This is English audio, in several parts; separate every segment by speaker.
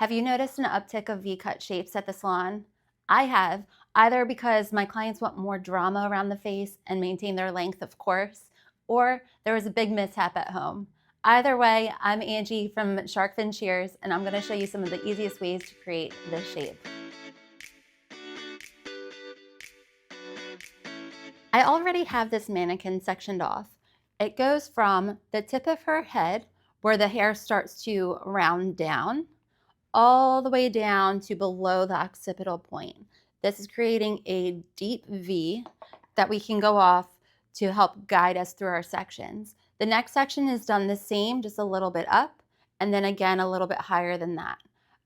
Speaker 1: Have you noticed an uptick of V-cut shapes at the salon? I have, either because my clients want more drama around the face and maintain their length, of course, or there was a big mishap at home. Either way, I'm Angie from Shark Fin Shears, and I'm going to show you some of the easiest ways to create this shape. I already have this mannequin sectioned off. It goes from the tip of her head, where the hair starts to round down, all the way down to below the occipital point. This is creating a deep V that we can go off to help guide us through our sections. The next section is done the same, just a little bit up, and then again a little bit higher than that.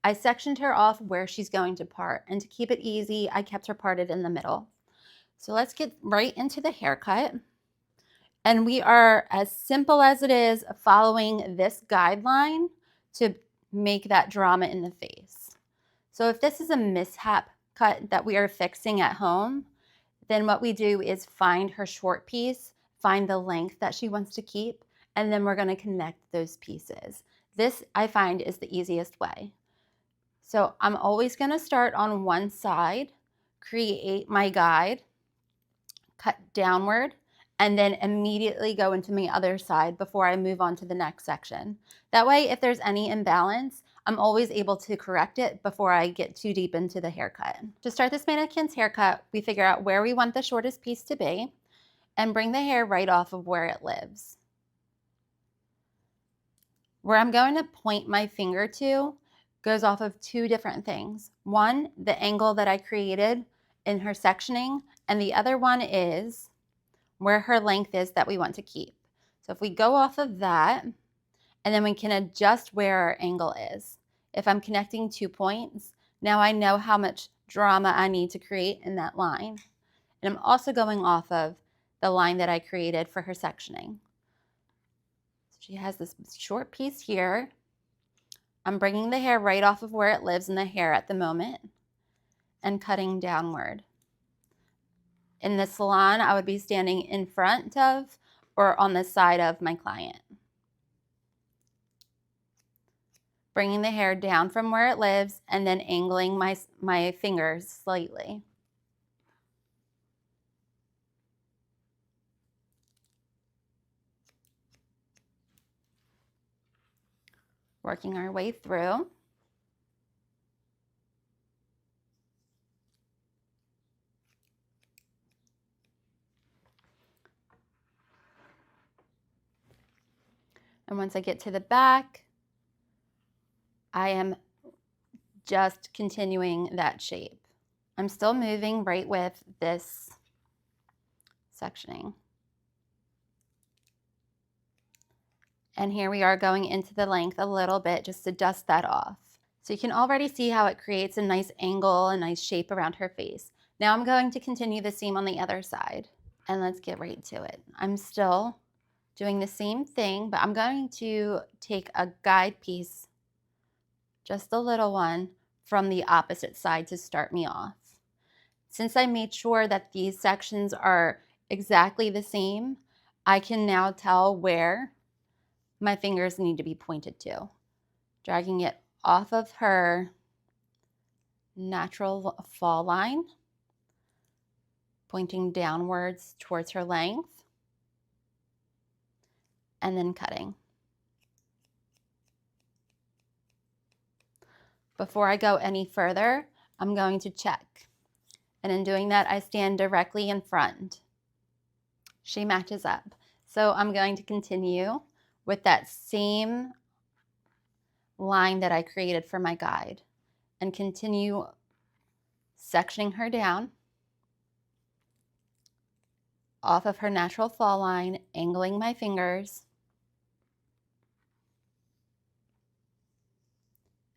Speaker 1: I sectioned her off where she's going to part, and to keep it easy, I kept her parted in the middle. So let's get right into the haircut. And we are, as simple as it is, following this guideline to make that drama in the face. So if this is a mishap cut that we are fixing at home, then what we do is find her short piece, find the length that she wants to keep, and then we're going to connect those pieces. This, I find, is the easiest way. So I'm always going to start on one side, create my guide, cut downward, and then immediately go into my other side before I move on to the next section. That way, if there's any imbalance, I'm always able to correct it before I get too deep into the haircut. To start this mannequin's haircut, we figure out where we want the shortest piece to be and bring the hair right off of where it lives. Where I'm going to point my finger to goes off of two different things. One, the angle that I created in her sectioning, and the other one is where her length is that we want to keep. So if we go off of that, and then we can adjust where our angle is. If I'm connecting 2 points, now I know how much drama I need to create in that line. And I'm also going off of the line that I created for her sectioning. So she has this short piece here. I'm bringing the hair right off of where it lives in the hair at the moment and cutting downward. In the salon, I would be standing in front of or on the side of my client. Bringing the hair down from where it lives and then angling my fingers slightly. Working our way through. And once I get to the back, I am just continuing that shape. I'm still moving right with this sectioning. And here we are going into the length a little bit just to dust that off. So you can already see how it creates a nice angle, a nice shape around her face. Now I'm going to continue the same on the other side. And let's get right to it. I'm still doing the same thing, but I'm going to take a guide piece, just a little one, from the opposite side to start me off. Since I made sure that these sections are exactly the same, I can now tell where my fingers need to be pointed to. Dragging it off of her natural fall line, pointing downwards towards her length, and then cutting. Before I go any further, I'm going to check. And in doing that, I stand directly in front. She matches up. So I'm going to continue with that same line that I created for my guide and continue sectioning her down off of her natural fall line, angling my fingers,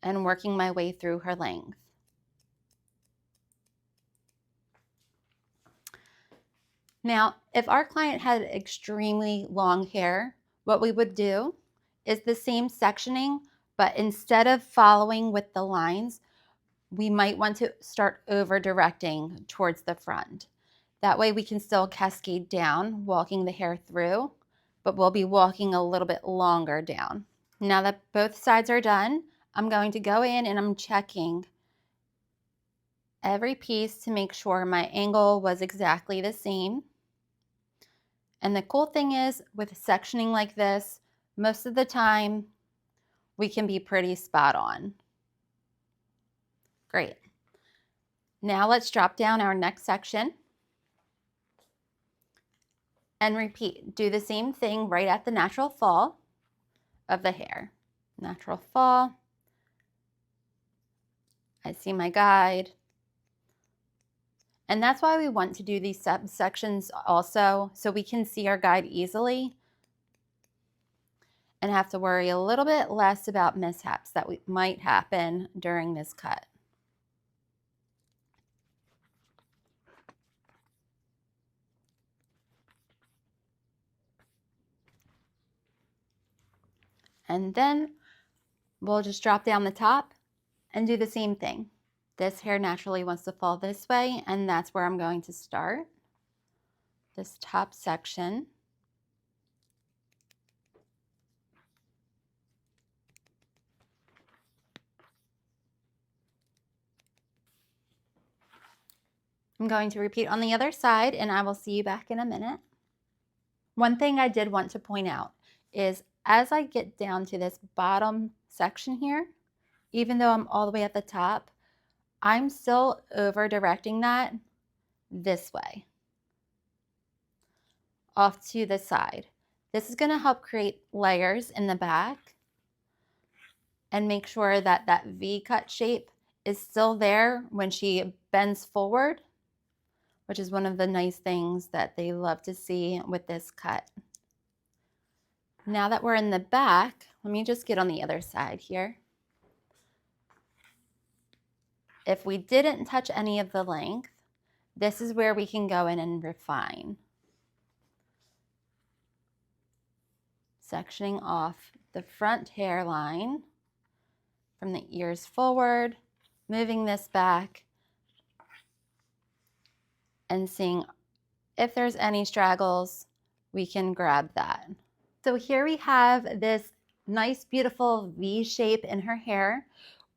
Speaker 1: and working my way through her length. Now, if our client had extremely long hair, what we would do is the same sectioning, but instead of following with the lines, we might want to start over directing towards the front. That way we can still cascade down, walking the hair through, but we'll be walking a little bit longer down. Now that both sides are done, I'm going to go in and I'm checking every piece to make sure my angle was exactly the same. And the cool thing is, with sectioning like this, most of the time we can be pretty spot on. Great. Now let's drop down our next section and repeat. Do the same thing right at the natural fall of the hair. Natural fall. I see my guide. And that's why we want to do these subsections also, so we can see our guide easily and have to worry a little bit less about mishaps that might happen during this cut. And then we'll just drop down the top and do the same thing. This hair naturally wants to fall this way, and that's where I'm going to start. This top section. I'm going to repeat on the other side, and I will see you back in a minute. One thing I did want to point out is as I get down to this bottom section here, even though I'm all the way at the top, I'm still over directing that this way, off to the side. This is going to help create layers in the back and make sure that that V-cut shape is still there when she bends forward, which is one of the nice things that they love to see with this cut. Now that we're in the back, let me just get on the other side here. If we didn't touch any of the length, this is where we can go in and refine. Sectioning off the front hairline from the ears forward, moving this back, and seeing if there's any straggles, we can grab that. So here we have this nice, beautiful V shape in her hair,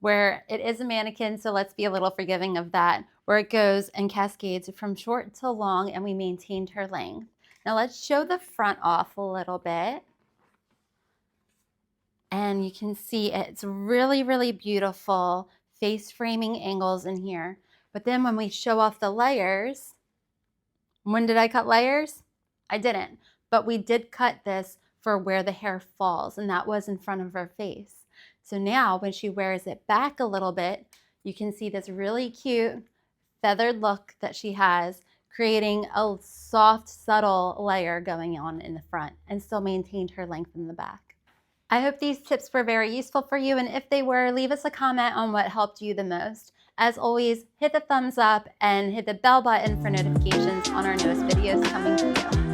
Speaker 1: where it is a mannequin, so let's be a little forgiving of that, where it goes and cascades from short to long, and we maintained her length. Now let's show the front off a little bit. And you can see it's really, really beautiful face framing angles in here. But then when we show off the layers, when did I cut layers? I didn't, but we did cut this for where the hair falls, and that was in front of her face. So now when she wears it back a little bit, you can see this really cute feathered look that she has, creating a soft, subtle layer going on in the front and still maintained her length in the back. I hope these tips were very useful for you, and if they were, leave us a comment on what helped you the most. As always, hit the thumbs up and hit the bell button for notifications on our newest videos coming to you.